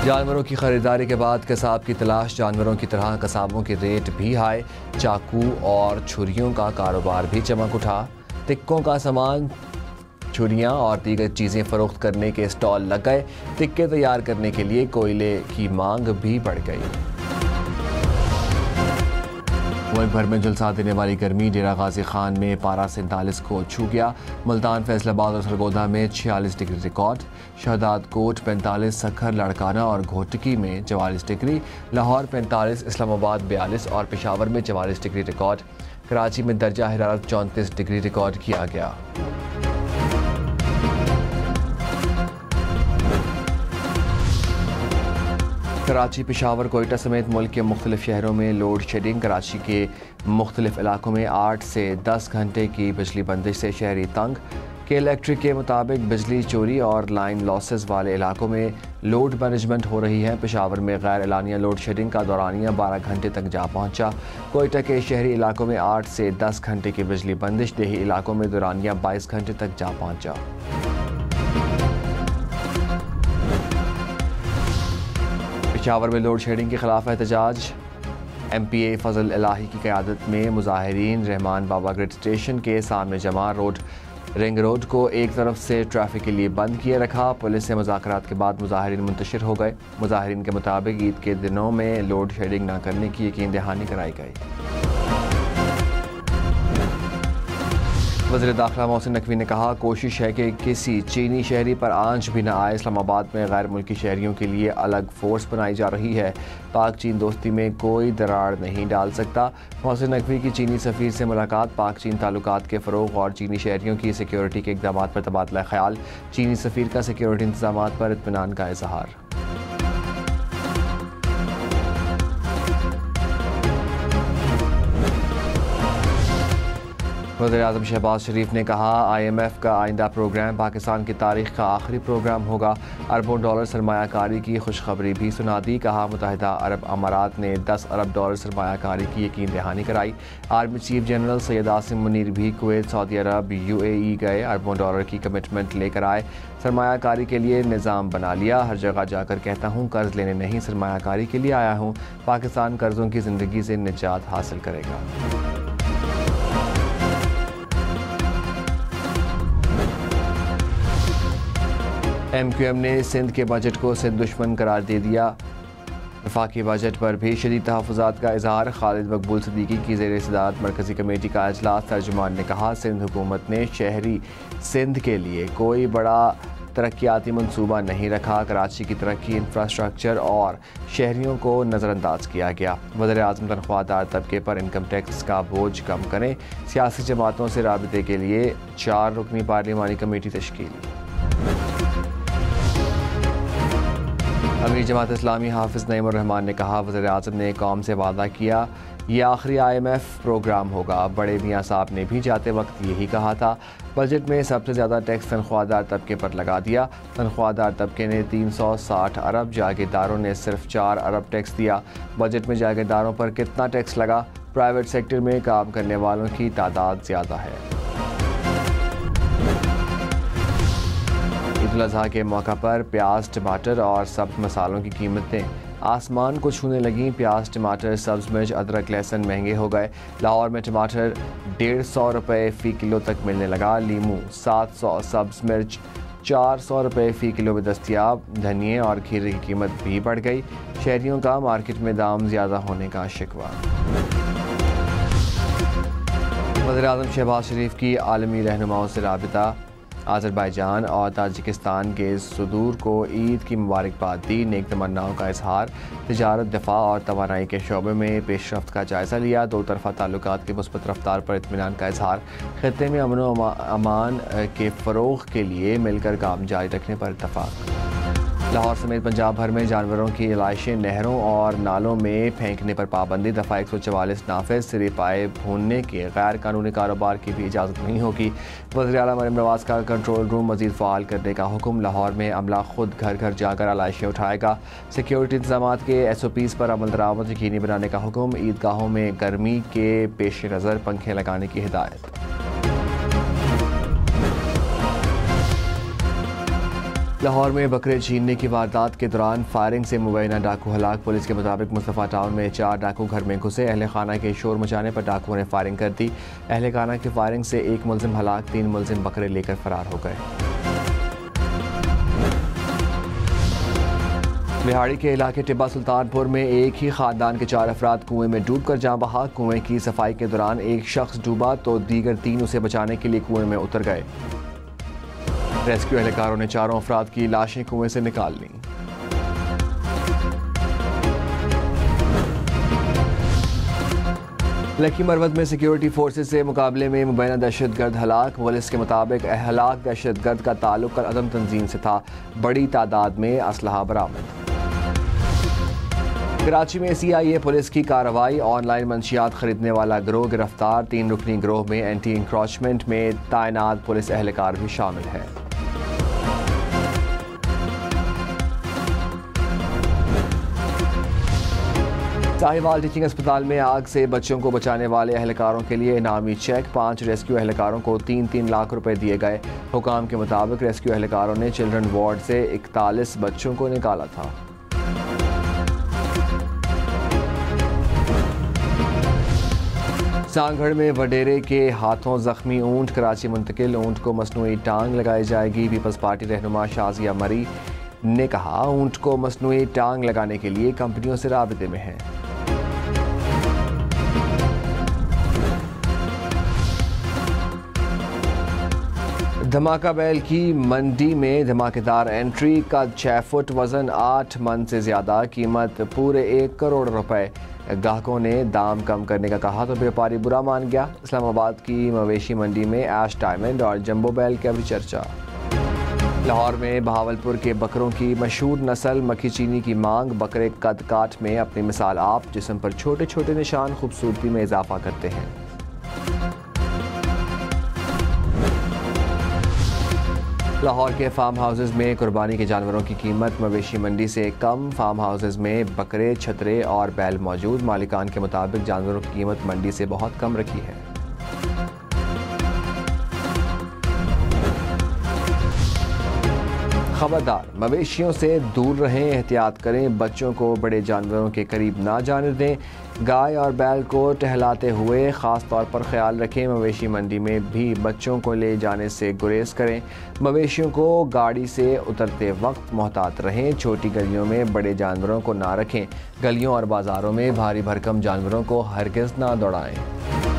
जानवरों की खरीदारी के बाद कसाब की तलाश। जानवरों की तरह कसाबों के रेट भी हाई। चाकू और छुरियों का कारोबार भी चमक उठा। टिक्कों का सामान, छुरियां और दीगर चीज़ें फरोख्त करने के स्टॉल लग गए। टिक्के तैयार करने के लिए कोयले की मांग भी बढ़ गई। मुल्क भर में झुलसा देने वाली गर्मी। डेरा गाजी खान में पारा 47 को छू गया। मुल्तान, फैसलाबाद और सरगोदा में 46 degree record. Shahdadkot 45, Sukkur, Larkana और घोटकी में 44 डिग्री। लाहौर 45, इस्लामाबाद 42 और पेशावर में 44 डिग्री रिकॉर्ड। कराची में दर्जा हरारत 34 डिग्री रिकॉर्ड किया गया। कराची, पेशावर, कोयटा समेत मुल्क के मुख्तलिफ शहरों में लोड शेडिंग। कराची के मुख्तलिफ इलाकों में 8 से 10 घंटे की बिजली बंदिश से शहरी तंग। के इलेक्ट्रिक के मुताबिक बिजली चोरी और लाइन लॉसेस वाले इलाकों में लोड मैनेजमेंट हो रही है। पेशावर में गैर एलानिया लोड शेडिंग का दौरानिया 12 घंटे तक जा पहुंचा। कोयटा के शहरी इलाकों में 8 से 10 घंटे की बिजली बंदिश। देही इलाकों में दौरानिया 22 घंटे तक जा पहुंचा। पेशावर में लोड शेडिंग के खिलाफ एहतजाज। MPA फजल इलाही की क़यादत में मुजाहिरीन रहमान बाबा ग्रिड स्टेशन के सामने जमा। रिंग रोड को एक तरफ से ट्रैफिक के लिए बंद किए रखा। पुलिस से मुज़ाकरात के बाद मुजाहिरीन मुंतशिर हो गए। मुजाहिरीन के मुताबिक ईद के दिनों में लोड शेडिंग न करने की यकीन दहानी कराई गई। वज़ीर दाखिला मोहसिन नकवी ने कहा, कोशिश है कि किसी चीनी शहरी पर आंच भी न आए। इस्लामाबाद में गैर मुल्की शहरियों के लिए अलग फोर्स बनाई जा रही है। पाक चीन दोस्ती में कोई दरार नहीं डाल सकता। मोहसिन नकवी की चीनी सफ़ीर से मुलाकात। पाक चीन ताल्लुकात के फ़रोग़ और चीनी शहरियों की सिक्योरिटी के इक़दाम पर तबादला ख्याल। चीनी सफ़ीर का सिक्योरिटी इंतज़ाम पर इत्मीनान का इज़हार। वज़ीर-ए-आज़म शहबाज शरीफ ने कहा, IMF का आइंदा प्रोग्राम पाकिस्तान की तारीख का आखिरी प्रोग्राम होगा। अरबों डॉलर सरमायाकारी की खुशखबरी भी सुना दी। कहा, मुत्तहिदा अरब अमारात ने 10 अरब डॉलर सरमायाकारी की यकीन दहानी कराई। Army chief general Syed Asim Munir भी कुवैत, सऊदी अरब, UAE गए। अरबों डॉलर की कमिटमेंट लेकर आए। सरमायाकारी के लिए निज़ाम बना लिया। हर जगह जाकर कहता हूँ कर्ज लेने नहीं, सरमायाकारी के लिए आया हूँ। पाकिस्तान कर्जों की ज़िंदगी से निजात हासिल करेगा। MQM ने सिंध के बजट को सिंध दुश्मन करार दे दिया। वफाकी बजट पर भी शदीद तहफ़्फ़ुज़ात का इज़हार। खालिद मकबूल सिद्दीकी की ज़ेर सदारत मरकज़ी कमेटी का इजलास। तर्जुमान ने कहा, सिंध हुकूमत ने शहरी सिंध के लिए कोई बड़ा तरक्याती मनसूबा नहीं रखा। कराची की तरक्की, इंफ्रास्ट्रक्चर और शहरियों को नज़रअंदाज किया गया। वज़ीर-ए-आज़म तनख्वाहदार तबके पर इनकम टैक्स का बोझ कम करें। सियासी जमातों से राबिते के लिए 4 रुकनी पार्लिमानी कमेटी तश्कील। अमीर जमात इस्लामी हाफिज़ नईमुर रहमान ने कहा, वज़ीर-ए-आज़म ने कौम से वादा किया यह आखिरी IMF प्रोग्राम होगा। बड़े मियाँ साहब ने भी जाते वक्त यही कहा था। बजट में सबसे ज़्यादा टैक्स तनख्वाहदार तबके पर लगा दिया। तनख्वाहदार तबके ने 360 अरब, जागीरदारों ने सिर्फ 4 अरब टैक्स दिया। बजट में जागीरदारों पर कितना टैक्स लगा? प्राइवेट सेक्टर में काम करने वालों की तादाद ज़्यादा है। ईद उल अज़हा के मौका पर प्याज, टमाटर और सब्ज़ मसालों की कीमतें आसमान को छूने लगी। प्याज, टमाटर, सब्ज़ मिर्च, अदरक, लहसुन महंगे हो गए। लाहौर में टमाटर 150 रुपये फ़ी किलो तक मिलने लगा। लीमू 700, सब्ज़ मिर्च 400 रुपये फ़ी किलो में दस्तियाब। धनिए और खीरे की कीमत भी बढ़ गई। शहरियों का मार्केट में दाम ज़्यादा होने का शिकवा। वज़ीर-ए-आज़म शहबाज शरीफ की आलमी रहनुमाओं से राबिता। आज़रबाईजान और ताजिकिस्तान के सदूर को ईद की मुबारकबाद दी। नेक तमन्नाओं का इजहार। तिजारत, दफ़ा और तवानाई के शोबे में पेशरफ्त का जायज़ा लिया। दो तरफ़ा ताल्लुकात की मुस्बत रफ्तार पर इत्मीनान का इजहार। खित्ते में अमन व अमान के फ़रोग़ के लिए मिलकर काम जारी रखने पर इत्तफ़ाक़। लाहौर समेत पंजाब भर में जानवरों की इलाइशें, नहरों और नालों में फेंकने पर पाबंदी। दफ़ा 144 नाफिज। सिरे पाए भूनने के गैर कानूनी कारोबार की भी इजाज़त नहीं होगी। वज़ीर-ए-आला मरियम नवाज़ का कंट्रोल रूम मज़ीद फ़ाल करने का हुक्म। लाहौर में अमला खुद घर घर जाकर इलाइशें उठाएगा। सिक्योरिटी इंतजाम के SOPs पर अमल दरामद यकीनी बनाने का हुक्म। ईदगाहों में गर्मी के पेश नज़र पंखे लगाने की हिदायत। लाहौर में बकरे छीनने की वारदात के दौरान फायरिंग से मुबैना डाकू हलाक। पुलिस के मुताबिक मुस्तफ़ा टाउन में 4 डाकू घर में घुसे। अहले खाना के शोर मचाने पर डाकुओं ने फायरिंग कर दी। अहले खाना की फायरिंग से 1 मुलजिम हलाक, 3 मुलजिम बकरे लेकर फरार हो गए। बिहाड़ी के इलाके टिब्बा सुल्तानपुर में एक ही खानदान के 4 अफराद कुएं में डूबकर जाँ बहा। कुएं की सफाई के दौरान एक शख्स डूबा तो दीगर 3 उसे बचाने के लिए कुएं में उतर गए। रेस्क्यू एहलकारों ने 4 अफराद की लाशें कुएं से निकाल लीं। लकी मरवत में सिक्योरिटी फोर्सेज से मुकाबले में मुबैना दहशतगर्द हलाक। पुलिस के मुताबिक हलाक दहशतगर्द का ताल्लुक अदम तंजीम से था। बड़ी तादाद में असलहा बरामद। कराची में CIA पुलिस की कार्रवाई। ऑनलाइन मंशियात खरीदने वाला गिरोह गिरफ्तार। 3 रुकनी गिरोह में एंटी इंक्रोचमेंट में तैनात पुलिस एहलकार भी शामिल है। साहिवाल टीचिंग अस्पताल में आग से बच्चों को बचाने वाले एहलकारों के लिए इनामी चेक। 5 रेस्क्यू एहलकारों को 3-3 लाख रुपए दिए गए। हुकाम के मुताबिक रेस्क्यू एहलकारों ने चिल्ड्रन वार्ड से 41 बच्चों को निकाला था। सांगढ़ में वडेरे के हाथों जख्मी ऊंट कराची मुंतकिल। ऊंट को मसनूई टांग लगाई जाएगी। पीपल्स पार्टी रहनुमा शाजिया मरी ने कहा, ऊंट को मसनूई टांग लगाने के लिए कंपनियों से राबिते में है। धमाका बैल की मंडी में धमाकेदार एंट्री। कद 6 फुट, वजन 8 मन से ज्यादा, कीमत पूरे 1 करोड़ रुपए। ग्राहकों ने दाम कम करने का कहा तो व्यापारी बुरा मान गया। इस्लामाबाद की मवेशी मंडी में ऐश डायमंड और जंबो बैल की भी चर्चा। लाहौर में बहावलपुर के बकरों की मशहूर नस्ल मक्खी चीनी की मांग। बकरे कद काठ में अपनी मिसाल आप, जिस्म पर छोटे छोटे निशान खूबसूरती में इजाफा करते हैं। लाहौर के फार्म हाउसेज में कुर्बानी के जानवरों की कीमत मवेशी मंडी से कम। फार्म हाउसेज में बकरे, छतरे और बैल मौजूद। मालिकान के मुताबिक जानवरों की कीमत मंडी से बहुत कम रखी है। खबरदार, मवेशियों से दूर रहें, एहतियात करें, बच्चों को बड़े जानवरों के करीब ना जाने दें। गाय और बैल को टहलाते हुए ख़ास तौर पर ख्याल रखें। मवेशी मंडी में भी बच्चों को ले जाने से गुरेज करें। मवेशियों को गाड़ी से उतरते वक्त मोहतात रहें। छोटी गलियों में बड़े जानवरों को ना रखें। गलियों और बाज़ारों में भारी भरकम जानवरों को हरगिज़ ना दौड़ाएं।